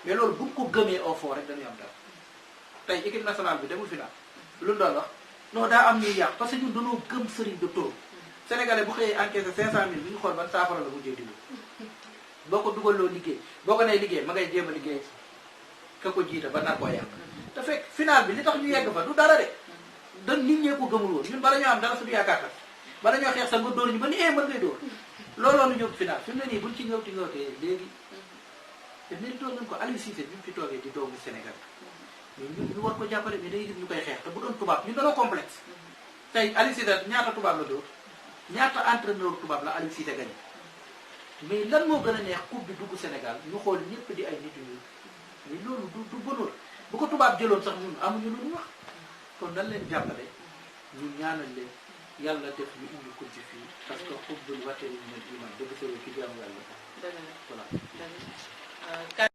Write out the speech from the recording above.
mais loolu bu ko gëmee au fond rek dañuy am dara tey équipe nationale bi demul final lu doon wax non daa am ñuy yàq parce que ñun dañoo gëm sëriñ de taux sénégalais bu xëyee encaissé 500000 bi ñu xool ban saafara la mujjee dindi boo ko dugaloo liggéey boo ko nee liggéey ma ngay jéem a liggéey ka ko jiita ba nar koo yàq te fekk final bi li tax ñu yegg fa du dara de da nit ñee ko gëmul woon ñun bala ñoo am dara suñu yaakaar tas bala ñoo xeex sax nga dóor ñu ba ni mën ngay dóor looloo nu jóg final fi mu ne nii buñ ci ngawtee léegi te méritoon nañ ko Aliou Cissé bi mu fi toogee di doomu Sénégal mais ñu war ko jàppale mais day gis ñu koy xeex te bu doon tubaab ñun dañoo complexe tey Aliou Cissé ñaata tubaab la dóor ñaata entraîneur tubaab la Aliou Cissé gagné mais lan moo gën a neex coupe bi dugg Sénégal ñu xool ñëpp di ay nit yu mais loolu du bonul bu ko tubaab jëloon sax ñun amuñu lu ñu wax kon nan leen jàppale ñu ñaanal leen yàlla def ñu indi ko ci fii parce que xubbul watani minal iman dëgg sëro ci jaamu yàlla voilà